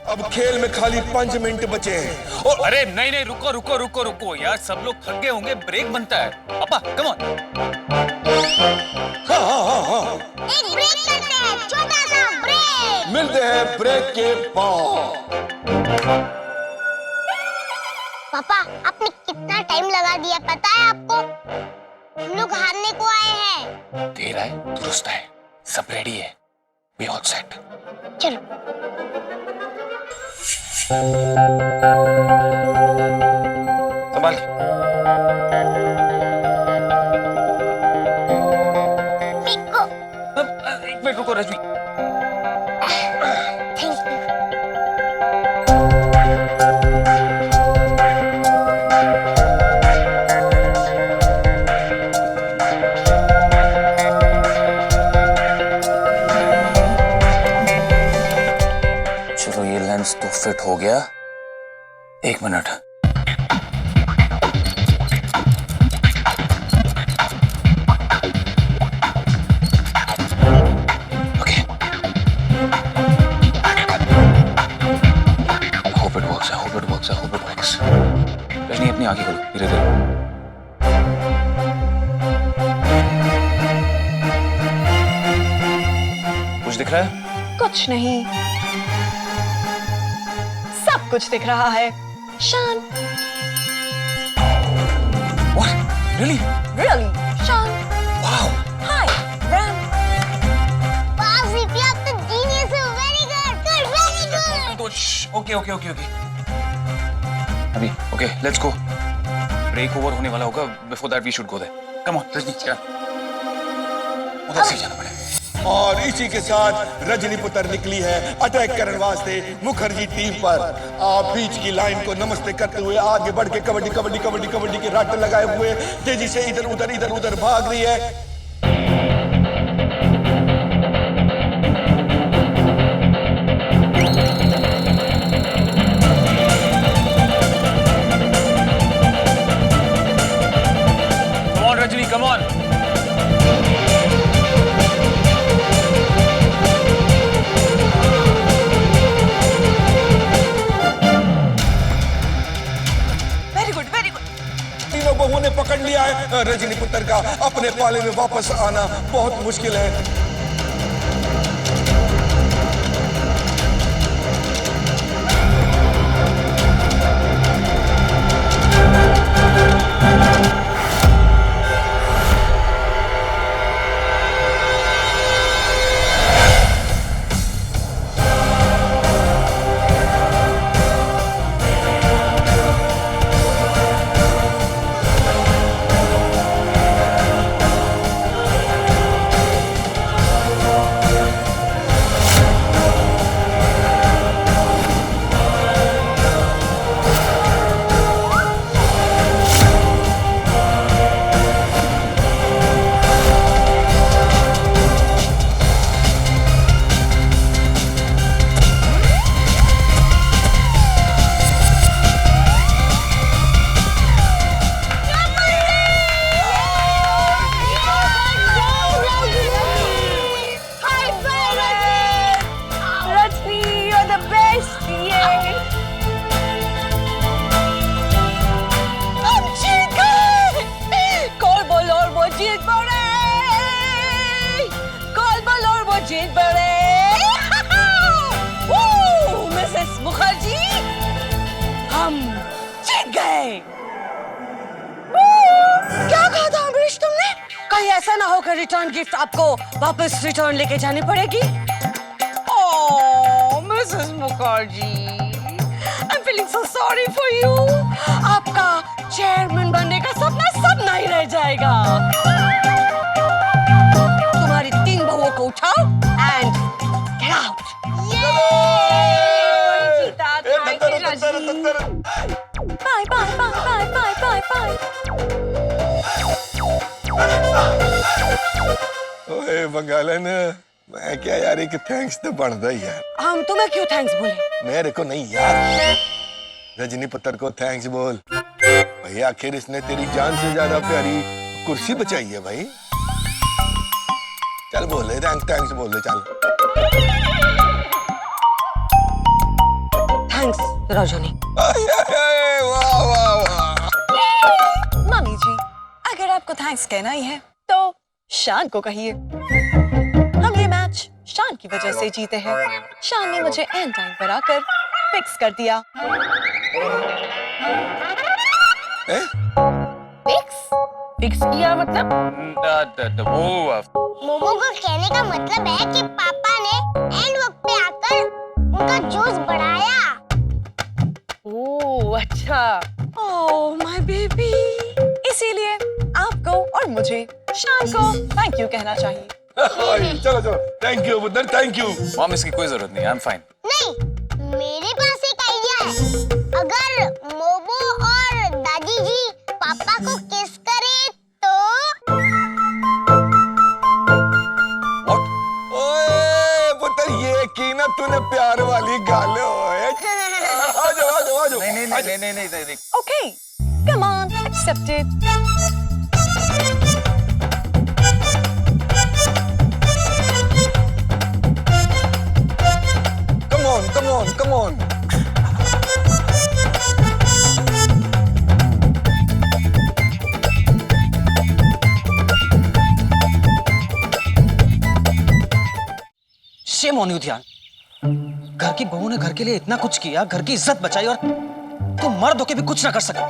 अब खेल में खाली 5 मिनट बचे हैं और अरे नहीं नहीं, रुको रुको रुको रुको यार, सब लोग थक गए होंगे, ब्रेक बनता है। पापा कम ऑन। हाँ। एक ब्रेक करते हैं, छोटा सा ब्रेक। मिलते हैं ब्रेक के बाद। पापा, आपने कितना टाइम लगा दिया पता है आपको? हम लोग हारने को आए हैं। देर है दुरुस्त है, सब रेडी है, वी ऑल सेट। चलो। संभाल के। एक मिनट रुको रजनी। Thank you. चलो ये लेंस तो फिट हो गया, 1 minute. Okay, hope it works, hope it works, hope it works. Rajni अपनी आंखें खोलो धीरे धीरे। कुछ दिख रहा है? कुछ नहीं, सब कुछ दिख रहा है। शान। What? Really? Really? शान। Wow. Hi, Ram। वाह सीपी, आप तो जीनियस हो। Very good, good, very good. Okay okay okay okay. अभी okay, let's go. Break over होने वाला होगा, before that we should go there. Come on Rajni, चल। उधर से जाना पड़ेगा। और इसी के साथ रजनी पुत्र निकली है अटैक करने वास्ते मुखर्जी टीम पर। आप बीच की लाइन को नमस्ते करते हुए आगे बढ़ के कबड्डी कबड्डी कबड्डी कबड्डी के रट लगाए हुए तेजी से इधर उधर भाग रही है। कम ऑन रजनी, कम ऑन। तीनों बहुओं ने पकड़ लिया है। रजनी पुत्र का अपने पाले में वापस आना बहुत मुश्किल है। जीत बड़े। मिसेस मुखर्जी, हम जीत गए। क्या कहा था अमरीश तुमने? कहीं ऐसा ना हो कि रिटर्न गिफ्ट आपको वापस रिटर्न लेके जानी पड़ेगी। Oh Mrs Mukherjee, I am feeling so sorry for you. आपका चेयरमैन बनने का सपना ही रह जाएगा। तुम्हारी 3 बहुओं को उठाओ एंड गेट आउट। जीता, thank you Rajni. Bye bye bye bye bye bye bye. ओए बंगालन, मैं क्या यार, एक थैंक्स तो बनता ही यार। हम तुम्हें क्यों थैंक्स बोले? मेरे को नहीं यार, रजनी पुत्र को थैंक्स बोल भाई। आखिर इसने तेरी जान से ज्यादा प्यारी कुर्सी बचाई है भाई। चल बोल ले, थैंक्स बोल ले, चल। रजनी। वाह वाह वाह। मम्मी जी, अगर आपको थैंक्स कहना ही है तो शान को कहिए। हम ये मैच शान की वजह से जीते हैं। शान ने मुझे एंड टाइम पर आकर फिक्स कर दिया। फिक्स किया मतलब? वो मोमो को कहने का मतलब है कि पापा ने एंड वक्त पे आकर उनका जोश बढ़ाया। ओह अच्छा। ओह माय बेबी, इसीलिए आपको और मुझे शान को थैंक यू कहना चाहिए। चलो चलो, थैंक यू पुत्र, थैंक यू। मॉम इसकी कोई जरूरत नहीं, आई एम फाइन। नहीं, मेरे पास एक आइडिया है। अगर मोमो और दादी जी पापा को किस करे तो ओए पुत्र, ये की ना तूने प्यार वाली गाल ओए। आ जाओ आ जाओ आ जाओ। नहीं। Okay, come on, accepted. Come on, come on. Shame on you ध्यान। घर की बहू ने घर के लिए इतना कुछ किया, घर की इज्जत बचाई, और तुम मर्द होके भी कुछ ना कर सका।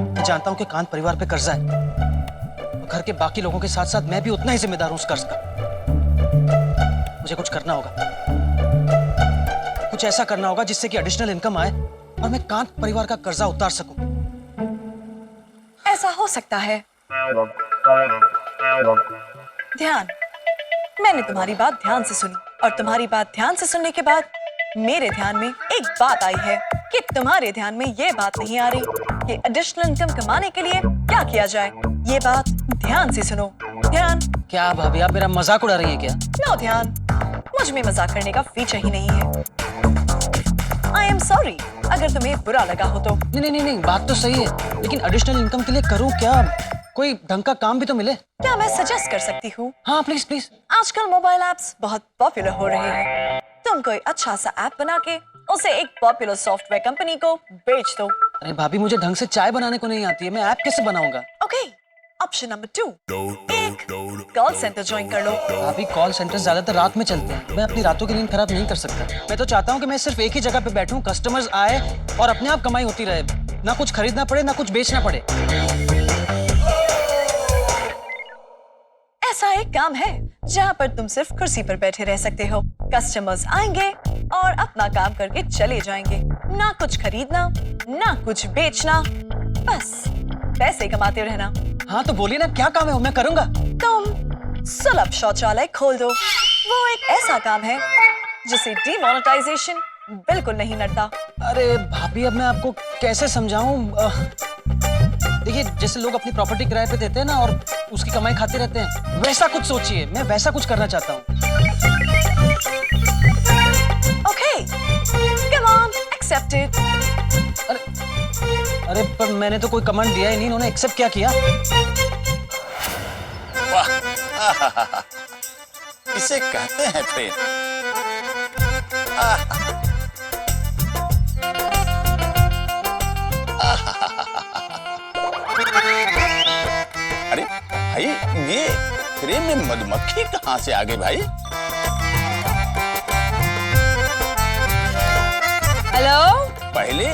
मैं जानता हूं कि कांत परिवार पे कर्जा है। घर के बाकी लोगों के साथ साथ मैं भी उतना ही जिम्मेदार हूं उस कर्ज का। मुझे कुछ करना होगा, कुछ ऐसा करना होगा जिससे कि एडिशनल इनकम आए और मैं कांत परिवार का कर्जा उतार सकूं। ऐसा हो सकता है। ध्यान, मैंने तुम्हारी बात ध्यान से सुनी, और तुम्हारी बात ध्यान से सुनने के बाद मेरे ध्यान में एक बात आई है कि तुम्हारे ध्यान में ये बात नहीं आ रही कि एडिशनल इनकम कमाने के लिए क्या किया जाए। ये बात ध्यान से सुनो। ध्यान। क्या भाभी, आप मेरा मजाक उड़ा रही हैं क्या? नो ध्यान, मुझ में मजाक करने का फीचर ही नहीं है। आई एम सॉरी अगर तुम्हें बुरा लगा हो तो। नहीं, बात तो सही है, लेकिन एडिशनल इनकम के लिए करूं क्या? कोई ढंग का काम भी तो मिले। क्या मैं सजेस्ट कर सकती हूँ? हाँ प्लीज प्लीज। आजकल मोबाइल एप्स बहुत पॉपुलर हो रहे हैं। तुम कोई अच्छा सा ऐप बना के उसे एक पॉपुलर सॉफ्टवेयर कंपनी को बेच दो। अरे भाभी, मुझे ढंग से चाय बनाने को नहीं आती है, मैं ऐप कैसे बनाऊंगा? ओके, ऑप्शन नंबर 2, एक कॉल सेंटर ज्वाइन कर लो। भाभी, कॉल सेंटर ज्यादातर रात में चलते हैं, मैं अपनी रातों की नींद खराब नहीं कर सकता। मैं तो चाहता हूँ कि मैं सिर्फ एक ही जगह पे बैठूं, कस्टमर्स आए और अपने आप कमाई होती रहे, ना कुछ खरीदना पड़े ना कुछ बेचना पड़े। ऐसा एक काम है जहाँ पर तुम सिर्फ कुर्सी पर बैठे रह सकते हो। कस्टमर्स आएंगे और अपना काम करके चले जाएंगे। ना कुछ खरीदना, ना कुछ बेचना, बस पैसे कमाते रहना। हाँ तो बोलिए ना, क्या काम है वो मैं करूंगा। तुम सुलभ शौचालय खोल दो। वो एक ऐसा काम है जिसे डिमोनेटाइजेशन बिल्कुल नहीं नड़ता। अरे भाभी, अब मैं आपको कैसे समझाऊं? देखिए, जैसे लोग अपनी प्रॉपर्टी किराए पे देते हैं ना और उसकी कमाई खाते रहते हैं, वैसा कुछ सोचिए। मैं वैसा कुछ करना चाहता हूँ। Okay, come on, accepted. अरे पर मैंने तो कोई कमांड दिया ही नहीं, इन्होंने एक्सेप्ट क्या किया? वाह, इसे कहते हैं प्रेम। अरे भाई, ये प्रेम में मधुमक्खी कहाँ से आ गई भाई? हेलो, पहले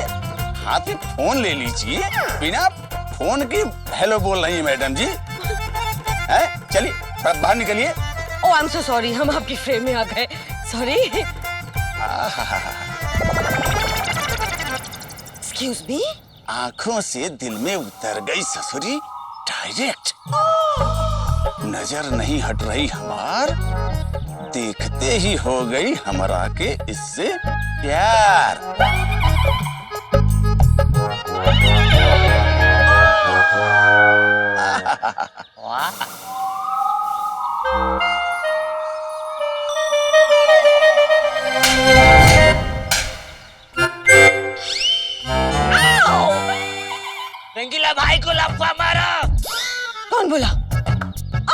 हाथ में फोन ले लीजिए, बिना फोन के हेलो बोल रही है मैडम जी। चलिए बाहर निकलिए। ओह आई एम सो सॉरी, हम आपकी फ्रेम में आ गए, सॉरी। Excuse me. आंखों से दिल में उतर गई ससुरी डायरेक्ट। नजर नहीं हट रही हमार, देखते ही हो गई हमरा के इससे प्यार। वाह, रंगीला भाई को लफा मारा। कौन बोला?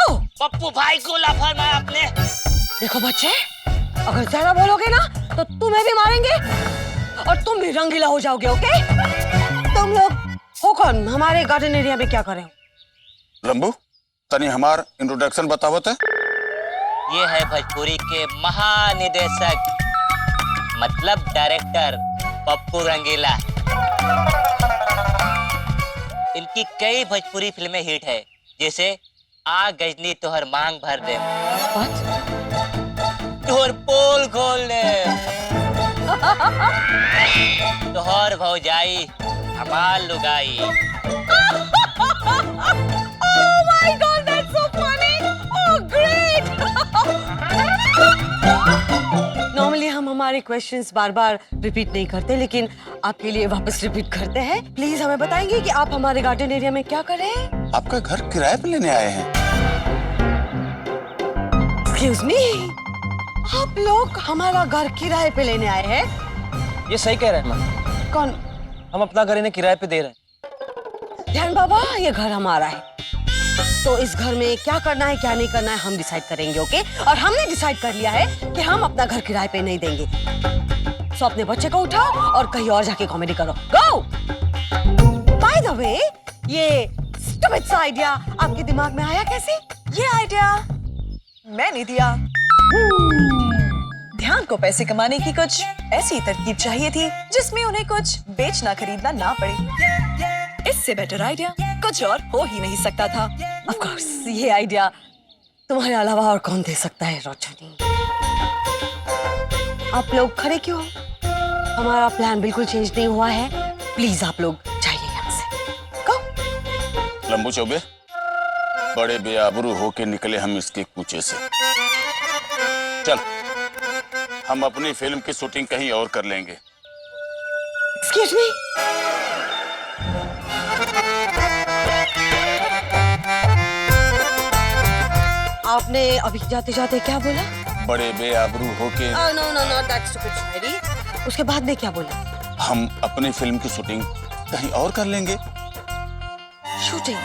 ओह पप्पू भाई को लफा मारा आपने। देखो बच्चे, अगर ज्यादा बोलोगे ना तो तुम्हें भी मारेंगे और तुम भी रंगीला हो जाओगे, ओके? तुम लोग हो कौन? हमारे गार्डन एरिया में क्या कर रहे हो? लंबू तनी हमार इंट्रोडक्शन बतावत है। ये है भोजपुरी के महानिदेशक मतलब डायरेक्टर पप्पू रंगीला। इनकी कई भोजपुरी फिल्में हिट है, जैसे आ गजनी तोहर मांग भर दे, तोहर पोल खोल दे, तोहर भौजाई हमार लुगाई। Oh my God, that's so funny! Oh, great! Normally हम हमारे क्वेश्चंस बार-बार रिपीट नहीं करते, लेकिन आपके लिए वापस रिपीट करते हैं। प्लीज हमें बताएंगे कि आप हमारे गार्डन एरिया में क्या कर रहे हैं? आपका घर किराए पे लेने आए हैं। Excuse me, आप लोग हमारा घर किराए पे लेने आए हैं? ये सही कह रहे हैं माँ, कौन? हम अपना घर इन्हें किराए पे दे रहे हैं। ध्यान बाबा, ये घर हमारा है, तो इस घर में क्या करना है क्या नहीं करना है हम डिसाइड करेंगे, ओके? और हमने डिसाइड कर लिया है कि हम अपना घर किराए पे नहीं देंगे। सो अपने बच्चे को उठाओ और कहीं और जाके कॉमेडी करो। गो! बाय द वे, ये स्टूपिड सा आइडिया आपके दिमाग में आया कैसे? ये आइडिया मैंने दिया। ध्यान को पैसे कमाने की कुछ ऐसी तरकीब चाहिए थी जिसमें उन्हें कुछ बेचना खरीदना ना पड़े। इससे बेटर आइडिया कुछ और हो ही नहीं सकता था। ऑफ कोर्स, ये आइडिया तुम्हारे अलावा और कौन दे सकता है रोशनी? आप लोग खड़े क्यों हो? हमारा प्लान बिल्कुल चेंज नहीं हुआ है। प्लीज आप लोग जाइए यहाँ से। Go! लंबू चौबे, बड़े बेआबरू होके निकले हम इसके कूचे से। चल, हम अपनी फिल्म की शूटिंग कहीं और कर लेंगे। Excuse me? आपने अभी जाते जाते क्या बोला? बड़े बेआबरू होके no no no, that's stupid shayari. उसके बाद में क्या बोला? हम अपनी फिल्म की शूटिंग कहीं और कर लेंगे। शूटिंग?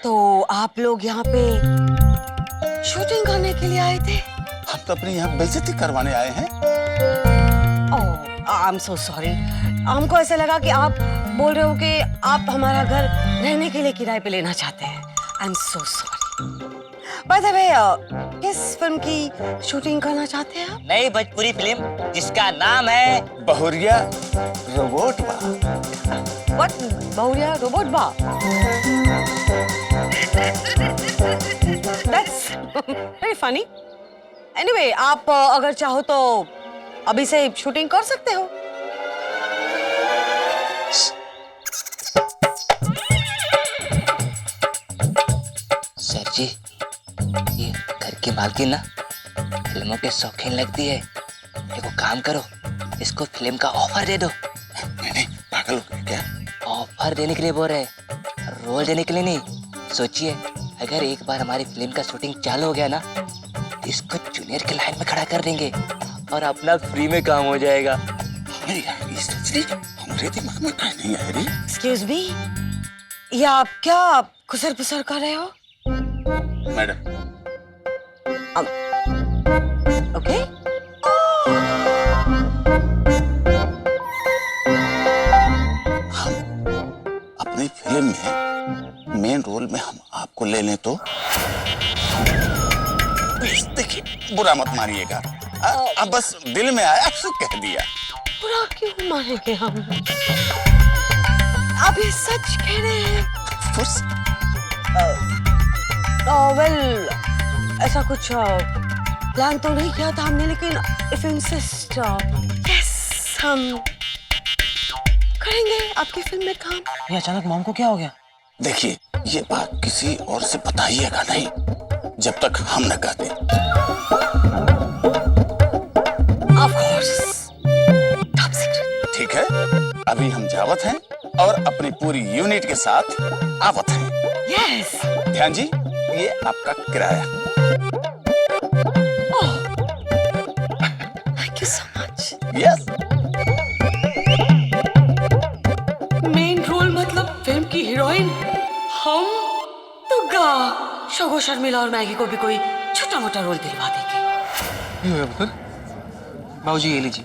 तो आप लोग यहाँ पे शूटिंग करने के लिए आए थे? हम तो अपने यहाँ बेइज्जती करवाने आए हैं। ओह, आई एम सो सॉरी। हमको ऐसा लगा कि आप बोल रहे हो कि आप हमारा घर रहने के लिए किराए पे लेना चाहते हैं। I am so sorry. By the way, किस फिल्म की शूटिंग करना चाहते हैं आप? नई भोजपुरी फिल्म जिसका नाम है बहुरिया रोबोट बा। व्हाट? बहुरिया रोबोट बा? That's very funny. Anyway, आप अगर चाहो तो अभी से शूटिंग कर सकते हो। सर जी, ये घर की मालकिन ना फिल्मों के शौकीन लगती है। देखो काम करो, इसको फिल्म का ऑफर दे दो। नहीं, पागल हो गए क्या? ऑफर देने के लिए बोल रहे, रोल देने के लिए नहीं। सोचिए, अगर एक बार हमारी फिल्म का शूटिंग चालू हो गया ना, तो इसको जूनियर के लाइन में खड़ा कर देंगे और अपना फ्री में काम हो जाएगा। नहीं यार, ये सोच रही हमारे दिमाग में कहीं नहीं आ रही। Excuse me, ये आप क्या खुसर पुसर कर रहे हो? Madam, okay? अपनी फिल्म में मेन रोल में हम आपको ले लें तो? प्लीज देखिए, बुरा मत मानिएगा। अब बस दिल में आया तो कह दिया। बुरा क्यों मानेंगे हम? आप ये सच कह रहे हैं? वेल, ऐसा कुछ प्लान तो नहीं किया था हमने, लेकिन इफ इंसिस्ट, यस, हम करेंगे आपकी फिल्म में काम। ये अचानक मॉम को क्या हो गया? देखिए, ये बात किसी और से बताइएगा नहीं जब तक हम न कह दें। Of course, top secret. ठीक है, अभी हम जावत हैं और अपनी पूरी यूनिट के साथ आवत हैं। Yes. ध्यान जी, ये आपका किराया। Oh, thank you so much. Yes. Main role मतलब फिल्म की हीरोइन हम? शोगो, शर्मिला और मैगी को भी कोई छोटा मोटा रोल दिलवा देंगे। बाबूजी ये लीजिए।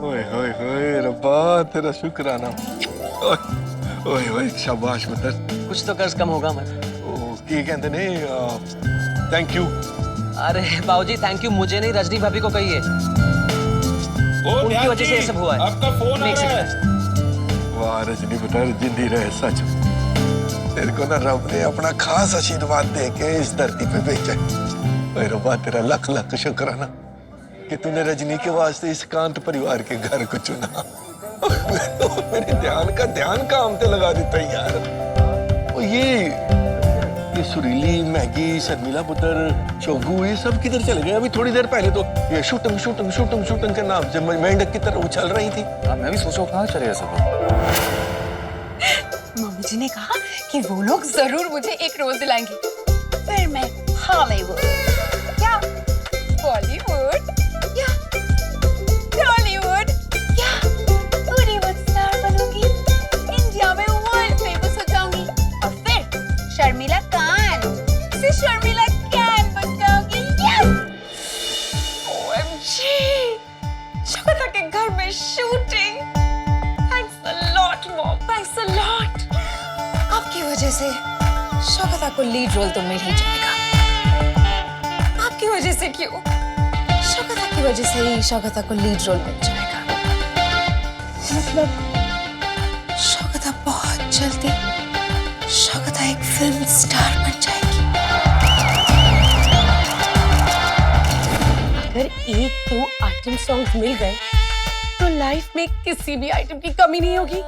ओए होए होए रब्बा, तेरा शुक्राना। ओए ओए ओए, शाबाश पुत्र। कुछ तो कर्ज कम होगा मैं। ओ की कहते ने थैंक यू। अरे बाबूजी थैंक यू मुझे नहीं, रजनी भाभी को कहिए। उनकी वजह से ये सब हुआ है। आपका फोन आ Make रहा sense. है। वाह रजनी पुत्र, जिंदी रहे सच। तेरे को ना रब ने अपना खास आशीर्वाद दे के इस धरती पे भेजा है। ओए रब्बा, तेरा लख लख शुक्राना कि तूने रजनी के वास्ते इस कांत परिवार के घर को चुना। और मेरे ध्यान काम पे लगा देता है यार। और ये सुरीली, मैगी, शर्मिला पुत्र, शोगू, ये सब किधर चले गए? अभी थोड़ी देर पहले तो ये शूटिंग शूटिंग शूटिंग शूटिंग के नाम से मेंढक की तरह उछल रही थी। मैं भी सोचा कहाँ चले गए सब लोग। मम्मी जी ने कहा कि वो लोग जरूर मुझे एक रोल दिलाएंगे। फिर मैं हॉलीवुड या बॉलीवुड या टॉलीवुड या बॉलीवुड स्टार बनूंगी, इंडिया में वर्ल्ड फेमस हो जाऊंगी और फिर शर्मिला खान से शर्मिला कैन बन जाऊंगी। OMG! शोगता के घर में shooting. Thanks a lot, Mom. Thanks a lot. आपकी वजह से शोगता को लीड रोल तो मिल ही जाएगा। आपकी वजह से क्यों? शोगता की वजह से ही शोगता को लीड रोल मिल जाएगा। मतलब शोगता बहुत जल्दी शोगता एक फिल्म स्टार बन जाएगी। अगर एक दो आइटम सॉन्ग मिल गए तो लाइफ में किसी भी आइटम की कमी नहीं होगी।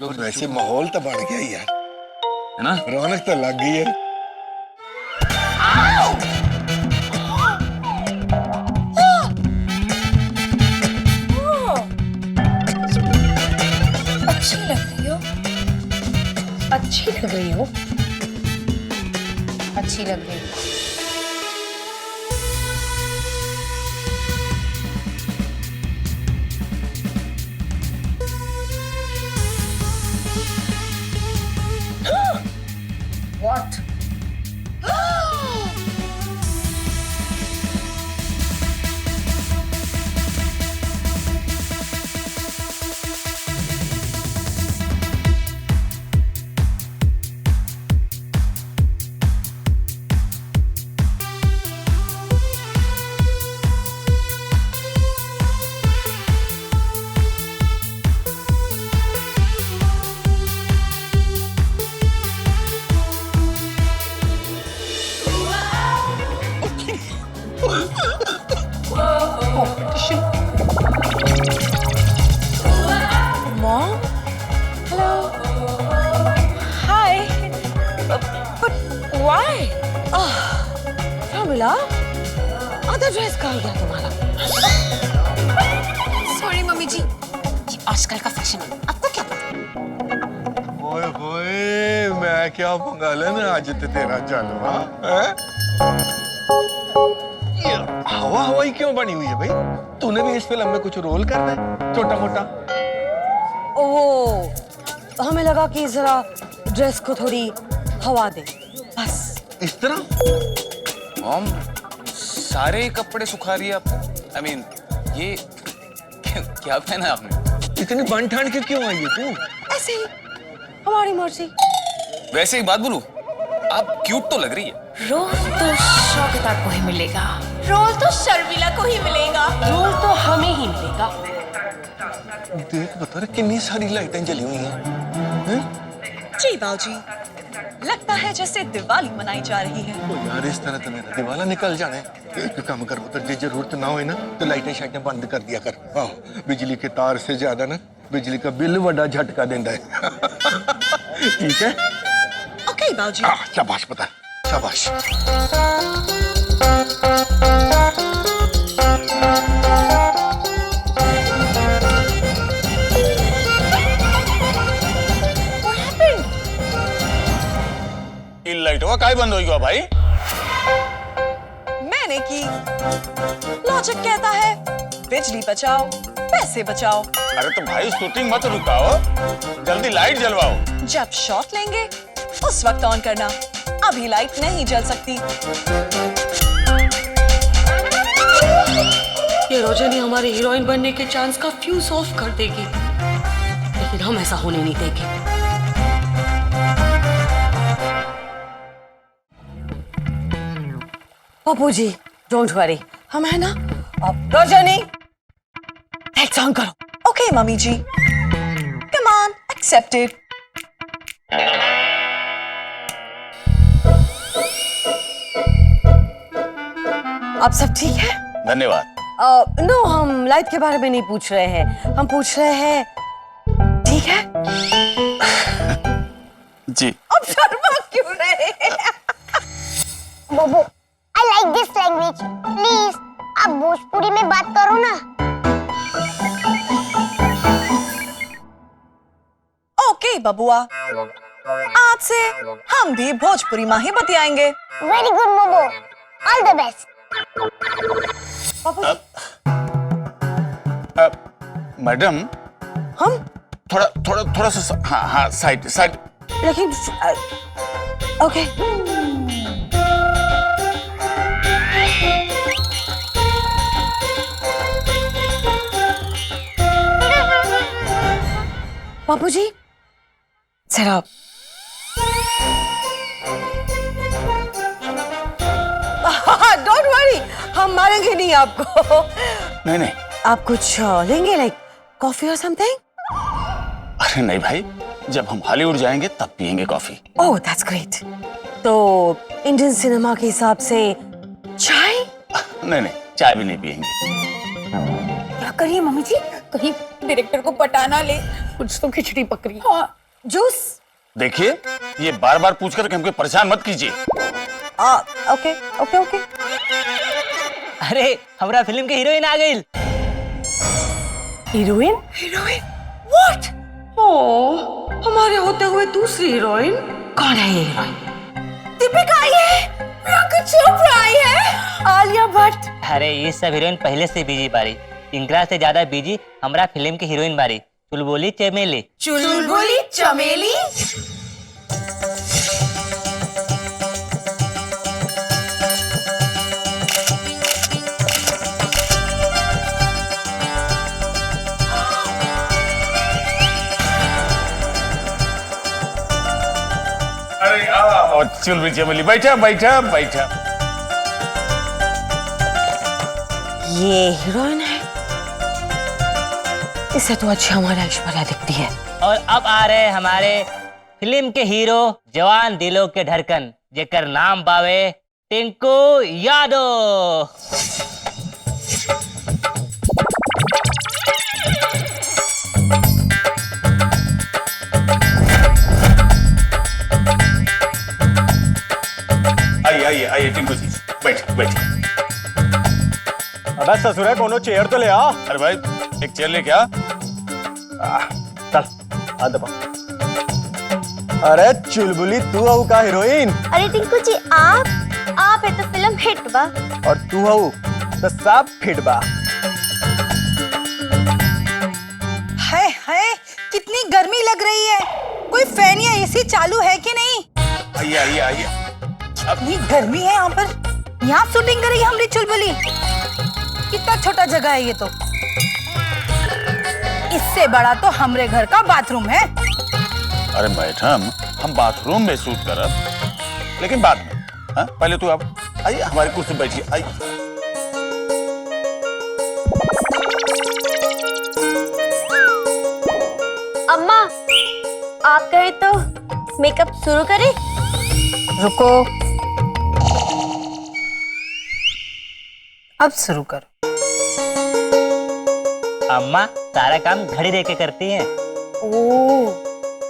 लोग वैसे माहौल तो बढ़ गया ही यार, है ना? रौनक तो लग गई है। अच्छी लग रही हो। अच्छी लग रही हो। अच्छी लग रही हो। What? Mom? Hello? Hi. But why? Sharmila, आधा ड्रेस कहाँ गया तुम्हारा? Sorry मम्मी जी, ये आजकल का फैशन है, आपको क्या पता? ओए होए, मैं क्या पंगा लेना आज ते तेरा जलवा है? ये हवा हवाई क्यों बनी हुई है भाई? तूने भी इस फिल्म में कुछ रोल करना है, छोटा मोटा? ओ, हमें लगा कि जरा ड्रेस को थोड़ी हवा दे, बस। इस तरह? मॉम, सारे कपड़े सुखा रही है आपने। I mean, ये क्या पहना है आपने? इतनी बन ठान के क्यों आई है तू? ऐसे ही, हमारी मर्जी। वैसे एक बात बोलूं, आप क्यूट तो लग रही है। रोल तो शोगता को ही मिलेगा, रोल तो शर्मिला को ही मिलेगा, रोल तो हमें ही मिलेगा। देख बता रहे कितनी सारी लाइटें जली हुई हैं। जी बाबूजी, लगता है जैसे दिवाली मनाई जा रही है। ओ यार, इस तरह तो मेरा दिवाला निकल जाना है। एक काम कर पुत्र, जे जरूरत ना हो ना तो लाइटें शाइटें बंद कर दिया कर। बिजली के तार से ज्यादा ना बिजली का बिल बड़ा झटका देता है। ठीक है? ओके बाबूजी। शाबाश पता, शाबाश। लाइट हुआ काय बंद होगी भाई? मैंने की। लॉजिक कहता है बिजली बचाओ पैसे बचाओ। अरे तो भाई शूटिंग मत रुकाओ, जल्दी लाइट जलवाओ। जब शॉट लेंगे उस वक्त ऑन करना, अभी लाइट नहीं जल सकती। ये रोजनी हमारे हीरोइन बनने के चांस का फ्यूज ऑफ कर देगी, लेकिन हम ऐसा होने नहीं देंगे। पप्पू जी डोंट वरी, हम है ना। अब रोजनी लाइट्स ऑन करो। Okay mummy ji, come on, accepted. आप सब ठीक है? धन्यवाद। नो, हम लाइट के बारे में नहीं पूछ रहे हैं, हम पूछ रहे हैं ठीक है? जी। अब शर्मा क्यों रहे हैं? बोबो, I like this language. Please, आप भोजपुरी में बात करो ना। ओके बबुआ, आज से हम भी भोजपुरी में ही बतियाएंगे। Very good, बोबो। All the best. मैडम, हम थोड़ा सा, हाँ साइड। लेकिन ओके। बापू जी जरा डोंट वरी, हम मारेंगे नहीं आपको। नहीं, आप कुछ लेंगे, लाइक कॉफी और समथिंग? अरे नहीं भाई, जब हम हॉलीवुड जाएंगे तब पियेंगे कॉफी। Oh that's great. तो इंडियन सिनेमा के हिसाब से चाय? नहीं, चाय भी नहीं पियेंगे। क्या करिए मम्मी जी, कहीं डायरेक्टर को पटाना ले, कुछ तो खिचड़ी पकड़ी। हाँ, जूस? देखिए, ये बार पूछ कर हमको परेशान मत कीजिए। ओके। अरे हमरा फिल्म के हीरोइन आ गई। हीरोइन? व्हाट? ओह, हमारे होते हुए दूसरी हीरोइन? कौन है ये हीरोइन? दीपिका आई है, प्रियंका चोपड़ा आई है, आलिया भट्ट। अरे ये सब हीरोइन पहले से बिजी बारी, इनकरा से ज्यादा बिजी हमरा फिल्म की हीरोइन बारी, चुलबुली चमेली। चुलबुली चमेली? अरे चुलबुली चमेली, बैठा। ये हीरोइन है? इससे तो अच्छी हमारी ऐश्वर्या दिखती है। और अब आ रहे हमारे फिल्म के हीरो, जवान दिलों के धड़कन, जेकर नाम बावे टिंकू यादव। आइए टिंकू जी, बैठ। अबे ससुरा कोनो चेयर तो ले आ। अरे भाई एक चेयर लेके आ। चल आ दबा। अरे चुलबुली तू हऊ का हीरोइन? अरे टिंकू जी, आप है तो फिल्म हिट बा। और तू हऊ तो सब फिट बा। हाय कितनी गर्मी लग रही है, कोई फैन या एसी चालू है कि नहीं? आइए। इतनी गर्मी है यहाँ पर, यहाँ शूटिंग करेगी हमारी चुलबुली। कितना छोटा जगह है ये तो, इससे बड़ा तो हमारे घर का बाथरूम है। अरे मैडम, हम बाथरूम में शूट करब, लेकिन बाद में। हाँ, पहले तू आप आइए, हमारी कुर्सी बैठिए। आइए। अम्मा, आप कहे तो मेकअप शुरू करें? रुको, अब शुरू करो। अम्मा सारा काम घड़ी देख के करती हैं।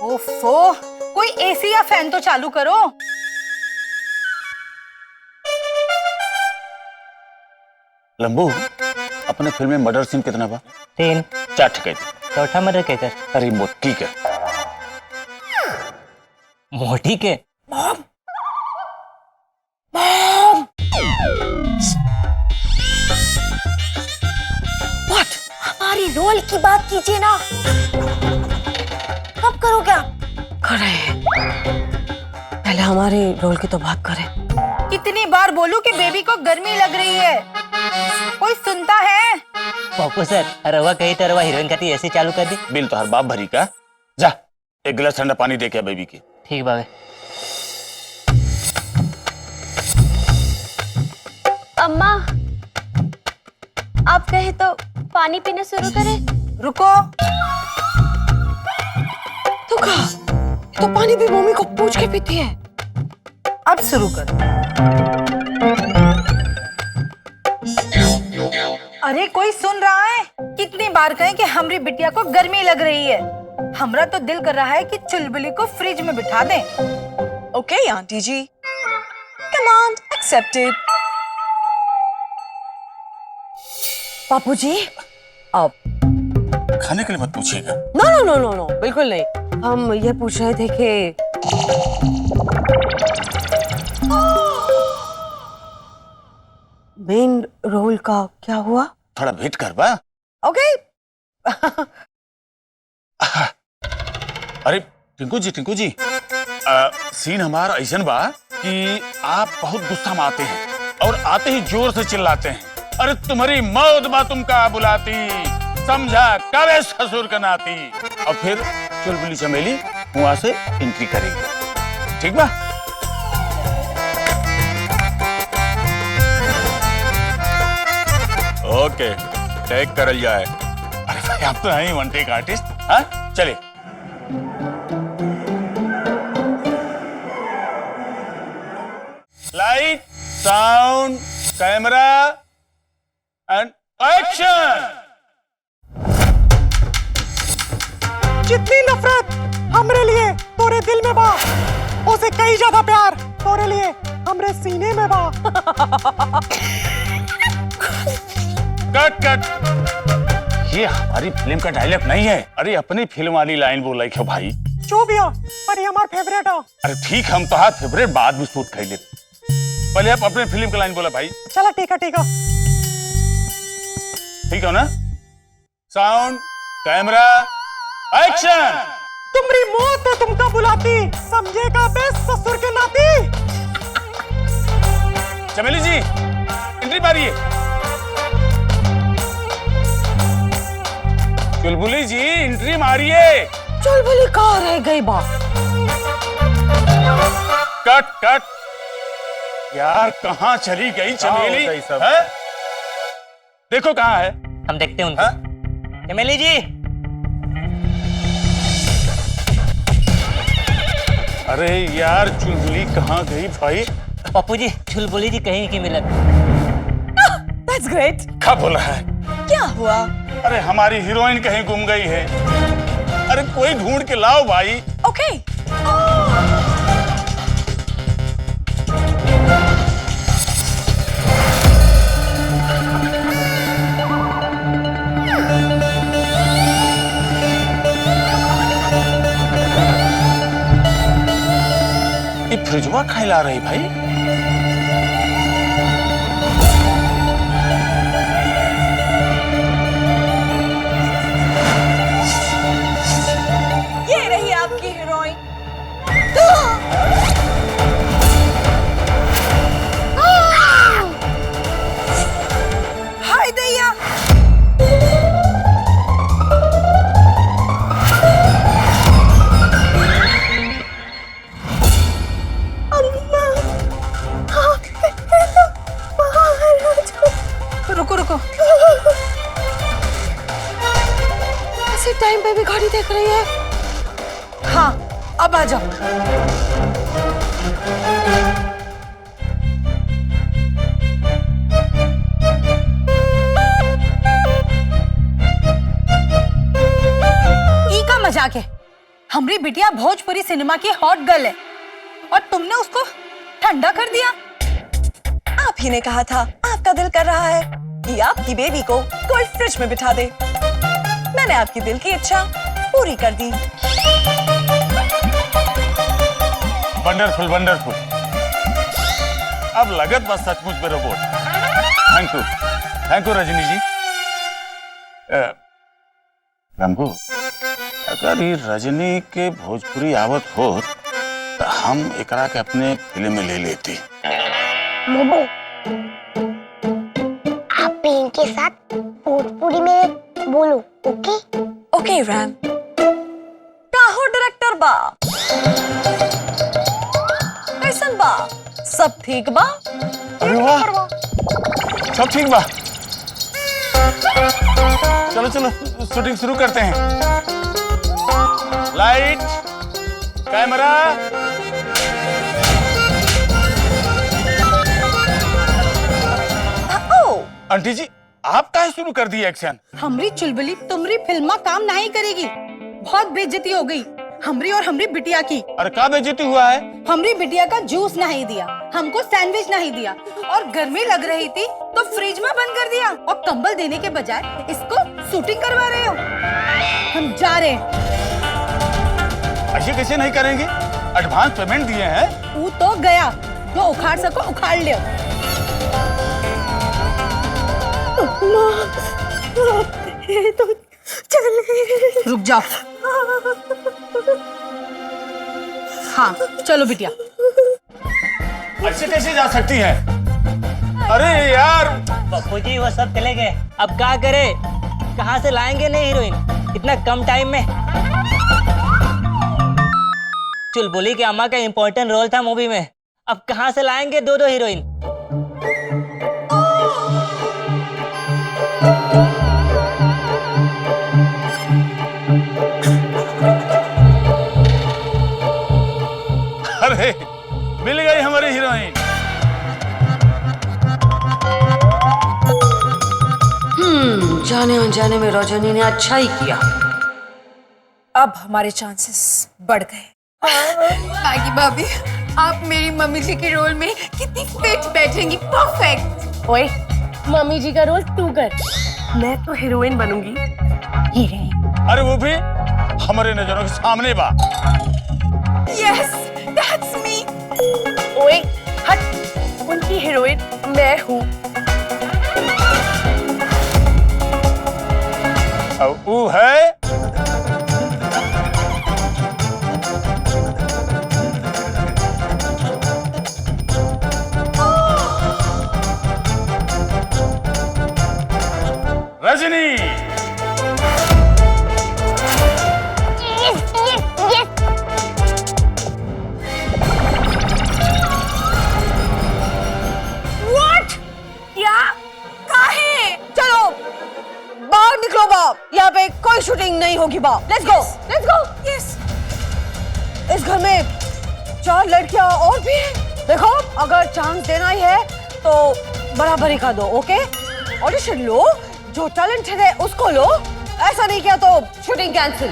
ओफो, कोई एसी या फैन तो चालू करो। लंबू, अपने फिल्म में मर्डर सीन कितना बा? 3। 4 ठके। चौथा मर्डर के कर? अरे मोटी के। मोटी के? हमारी रोल की बात कीजिए ना। कब करोगे आप? कर रहे हैं, पहले हमारे रोल की तो बात करें। कितनी बार बोलूं कि बेबी को गर्मी लग रही है, कोई सुनता है? पप्पू सर, रवा कही तो रवा हीरोइन खाती ऐसे चालू कर दी। बिल तो हर बाप भरी का। जा एक गिलास ठंडा पानी दे के बेबी की। ठीक बाबे। अम्मा, आप कहे तो पानी पीना शुरू करें? रुको, तो कहा, तो पानी भी मम्मी को पूछ के पीती है। अब शुरू कर। अरे कोई सुन रहा है? कितनी बार कहें कि हमारी बिटिया को गर्मी लग रही है। हमरा तो दिल कर रहा है कि चुलबुली को फ्रिज में बिठा दें। Okay aunty ji, command accepted. Papu ji, अब खाने के लिए मत पूछिएगा। No no no no no, बिल्कुल नहीं। हम ये पूछ रहे थे कि मेन रोल का क्या हुआ? थोड़ा वेट कर बा। ओके। अरे टिंकू जी, सीन हमारा ऐसन बा कि आप बहुत गुस्सा में आते हैं और आते ही जोर से चिल्लाते हैं, अरे तुम्हारी मौत बा तुमका बुलाती, समझा कबे ससुर का नाती। और फिर चुलबुली चमेली वहां से एंट्री करेगी। ठीक बा? ओके, टेक करल जाए। अरे भाई आप तो हैं वन टेक आर्टिस्ट। हाँ चले। Light, sound, camera and action. जितनी नफरत हमरे लिए तोरे दिल में बा, उसे कई ज्यादा प्यार तोरे लिए हमरे सीने में बा। कट कट, ये हमारी फिल्म का डायलॉग नहीं है। अरे अपनी फिल्म वाली लाइन बोला क्यों भाई? जो भी हो, पर ये हमार फेवरेट हो। अरे ठीक, हम तो हाथ फेवरेट बाद में शूट कर लेते। पहले आप अपने फिल्म का लाइन बोला भाई। चला ठीक है, ठीक है। ठीक है ना? Sound, camera, action. तुम्हारी मौत तो तुमका बुलाती, समझेगा बे ससुर के नाती। चमेली जी एंट्री मारिए। चुलबुली जी एंट्री मारिए। चुलबुली कहाँ रह गई बा? कट कट, यार कहाँ चली गई चमेली? है? देखो कहाँ है। हम देखते हैं उनको। चमेली जी। अरे यार चुलबुली कहाँ गई भाई? पप्पू जी, चुलबुली जी कहीं की मिलत। That's great. क्या बोला है? क्या हुआ? अरे हमारी हीरोइन कहीं गुम गई है। अरे कोई ढूंढ के लाओ भाई। ओके। ये फ्रिजवा खाई ला रही भाई। ये रही आपकी हीरोइन। हाय दैया, रुको रुको। ऐसे टाइम पे भी गाड़ी देख रही है। हाँ अब आ जाओ। ई का मजाक है? हमारी बिटिया भोजपुरी सिनेमा की हॉट गर्ल है और तुमने उसको ठंडा कर दिया। आप ही ने कहा था आपका दिल कर रहा है कि आपकी बेबी को कोई फ्रिज में बिठा दे। मैंने आपकी दिल की इच्छा पूरी कर दी। Wonderful wonderful. अब लगत बस सचमुच में रोबोट। थैंक यू रजनी जी। रंभू, अगर ये रजनी के भोजपुरी आवत हो तो हम एकरा के अपने फिल्म में ले लेते। मोमो, आप भी इनके साथ भोजपुरी में बोलो, ओके? Okay RAM. काहो डायरेक्टर बा? कैसन बा? सब ठीक बा? अरे वाह, सब ठीक बा। चलो चलो शूटिंग शुरू करते हैं। लाइट, कैमरा, आंटी जी आप काहे शुरू कर दिए एक्शन? हमरी चुलबुली तुमरी फिल्मा काम नहीं करेगी। बहुत बेइज्जती हो गई हमरी और हमरी बिटिया की। अरे का बेइज्जती हुआ है? हमरी बिटिया का जूस नहीं दिया, हमको सैंडविच नहीं दिया, और गर्मी लग रही थी तो फ्रिज में बंद कर दिया, और कंबल देने के बजाय इसको शूटिंग करवा रहे हो। हम जा रहे हैं। ऐसे कैसे नहीं करेंगे? एडवांस पेमेंट दिए हैं। वो तो गया, जो उखाड़ सको उखाड़ लियो। तो चले। रुक जाओ। हाँ चलो बिटिया। ऐसे कैसे जा सकती है? अरे यार पप्पू जी वो सब चले गए, अब क्या करे? कहाँ से लाएंगे नई हीरोइन इतना कम टाइम में? चुलबुली के अम्मा का इम्पोर्टेंट रोल था मूवी में, अब कहाँ से लाएंगे दो हीरोइन? अरे मिल गई हमारी हीरोइन। जाने अनजाने में रजनी ने अच्छा ही किया। अब हमारे चांसेस बढ़ गए। मैगी भाभी, आप मेरी मम्मी जी के रोल में कितनी फिट बैठेंगी, परफेक्ट। ओए, मम्मी जी का रोल तू कर, मैं तो हीरोइन बनूंगी। हीरोइन? अरे वो भी हमारे नजरों के सामने बा। Yes, that's me. ओए, हट, उनकी हीरोइन मैं हूँ। अब वो है रजनी। What? क्या? काहे? चलो बाहर निकलो बाप, यहाँ पे कोई शूटिंग नहीं होगी बाप। Let's go, let's go. Yes. इस घर में 4 लड़कियाँ और भी हैं। देखो अगर चांस देना ही है तो बराबरी का दो, ओके? ऑडिशन लो, जो टैलेंटेड है उसको लो, ऐसा नहीं किया तो शूटिंग कैंसिल।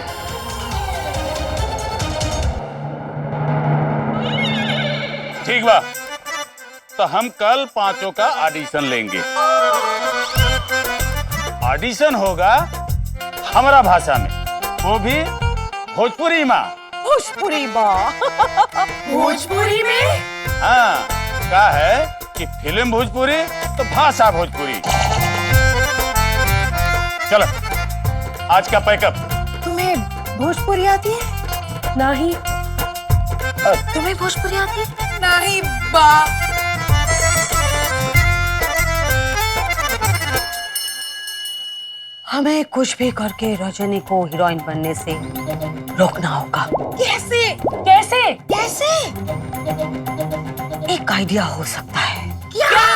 ठीक बा, तो हम कल 5 का ऑडिशन लेंगे। ऑडिशन होगा हमारा भाषा में, वो भी भोजपुरी माँ। भोजपुरी माँ? भोजपुरी में? हाँ, क्या है कि फिल्म भोजपुरी तो भाषा भोजपुरी। चलो आज का पैकअप। तुम्हें भोजपुरी आती है? नहीं। तुम्हें भोजपुरी आती है? नहीं बा। हमें कुछ भी करके रजनी को हीरोइन बनने से रोकना होगा। कैसे? कैसे? कैसे? एक आइडिया हो सकता है। क्या?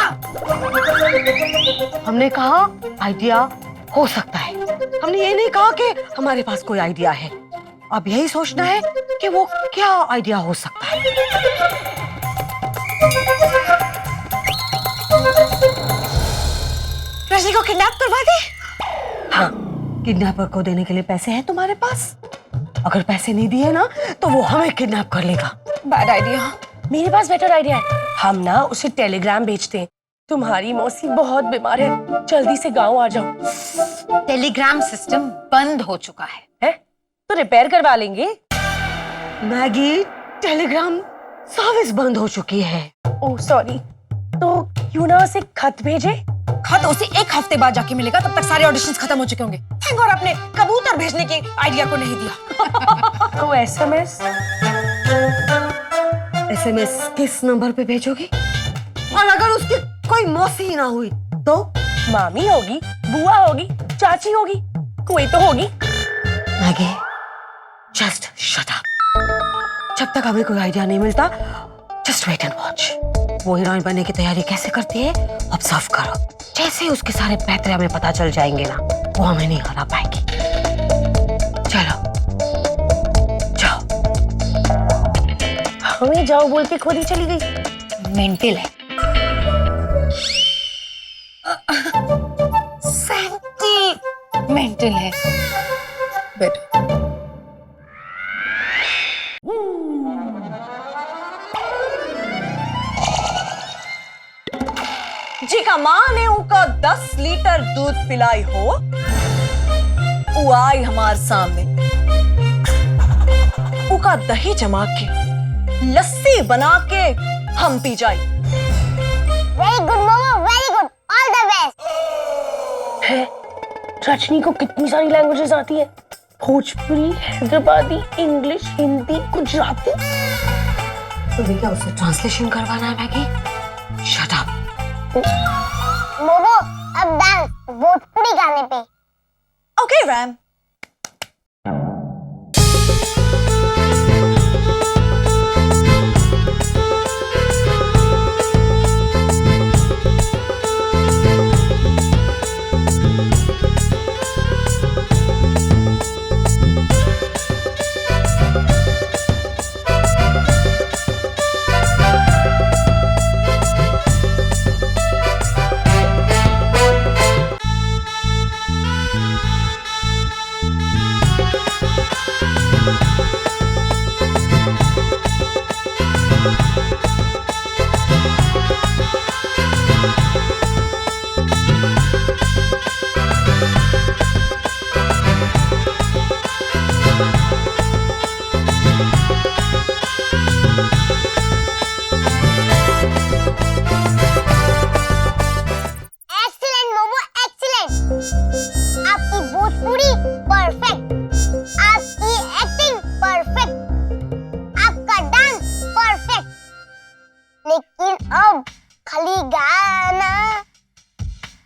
हमने कहा आइडिया हो सकता है, हमने ये नहीं कहा कि हमारे पास कोई आइडिया है। अब यही सोचना है कि वो क्या आइडिया हो सकता है। रजनी को किडनैप करवा दे? हाँ, किडनैपर को देने के लिए पैसे हैं तुम्हारे पास? अगर पैसे नहीं दिए ना तो वो हमें किडनैप कर लेगा। Bad idea. मेरे पास बेटर आइडिया है, हम ना उसे टेलीग्राम भेजते हैं। तुम्हारी मौसी बहुत बीमार है, जल्दी से गांव आ जाओ। टेलीग्राम सिस्टम बंद हो चुका है, तो रिपेयर करवा लेंगे। मैगी, टेलीग्राम सर्विस बंद हो चुकी है। ओह सॉरी, तो क्यों ना उसे खत भेजे? हाँ तो उसे एक हफ्ते बाद जाके मिलेगा, तब तक सारे ऑडिशंस खत्म हो चुके होंगे। थैंक गॉड आपने कबूतर भेजने के आइडिया को नहीं दिया। तो एसएमएस एसएमएस किस नंबर पे भेजोगी? और अगर उसकी कोई मौसी ही ना हुई तो? मामी होगी, बुआ होगी, चाची होगी, कोई तो होगी। Maggi, just shut up. जब तक हमें कोई आइडिया नहीं मिलता, जस्ट वेट एंड वॉच। वो हीरोइन बनने की तैयारी कैसे करती है, ऑब्जर्व करो। जैसे ही उसके सारे पैतरे हमें पता चल जाएंगे ना, वो हमें नहीं हरा पाएगी। चलो जाओ। हमें जाओ बोल के खुद ही चली गई। मेंटल है। मेंटल है। जी का माँ ने उका 10 लीटर दूध पिलाई हो, वो आई हमारे सामने, उका दही जमा के लस्सी बना के हम पी जाए। Very good momo, very good, all the best. है रजनी को कितनी सारी लैंग्वेजेस आती है, भोजपुरी, हैदराबादी, इंग्लिश, हिंदी, गुजराती। तुम्हें क्या उससे ट्रांसलेशन करवाना है मैगी? Shut up. मोमो अब डांस भोजपुरी गाने पे। Okay RAM.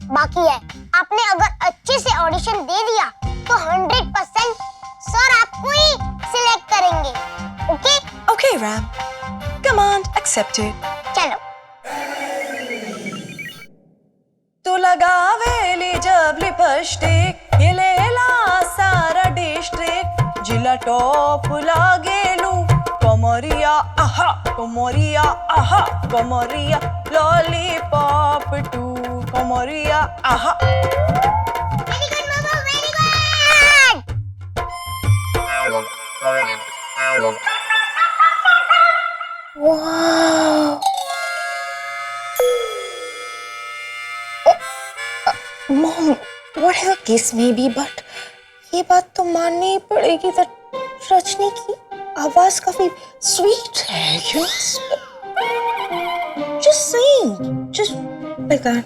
बाकी है। आपने अगर अच्छे से ऑडिशन दे दिया तो 100% सर आपको ही सिलेक्ट करेंगे। Okay? Okay RAM, command accepted. चलो। तो लगावेली जब लिपस्टिक ये लेला सारा डिस्ट्रिक्ट जिला टॉप लागेलू कमरिया आहा कमरिया आहा कमरिया लॉलीपॉप टू कमरिया आहा। वेरी गुड मामा, वेरी गुड। वाह। Mom, whatever case may be, but ये बात तो माननी ही पड़ेगी that रजनी की आवाज काफी स्वीट है। Just saying, just like that.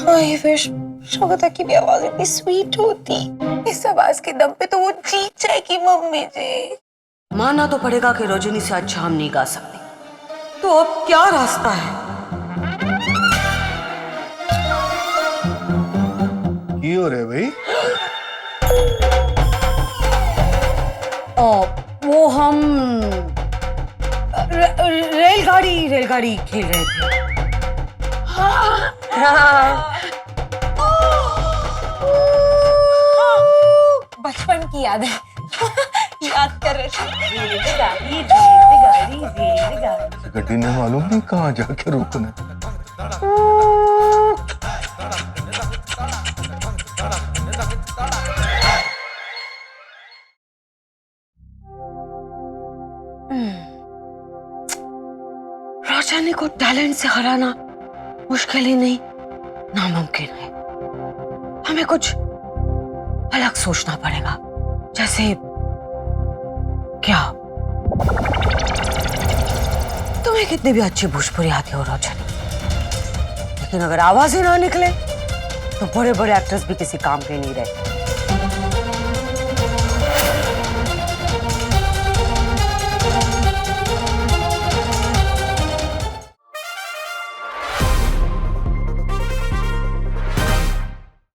I wish Shweta की भी आवाज इतनी स्वीट होती। इस आवाज के दम पे तो वो जीत जाएगी मम्मी जी। मानना तो पड़ेगा कि रजनी से अच्छा हम नहीं गा सकते, तो अब क्या रास्ता है? क्यों रे भाई? वो हम रेलगाड़ी खेल रहे थे। बचपन की याद है। याद कर रहे थे। रेलगाड़ी। गड्डी ने मालूम नहीं कहाँ जाके रोकना। रजनी को टैलेंट से हराना मुश्किल ही नहीं, नामुमकिन है। हमें कुछ अलग सोचना पड़ेगा। जैसे क्या? तुम्हें कितनी भी अच्छी भोजपुरी आती हो रजनी, लेकिन अगर आवाज ही ना निकले तो बड़े बड़े एक्टर्स भी किसी काम के नहीं रहते।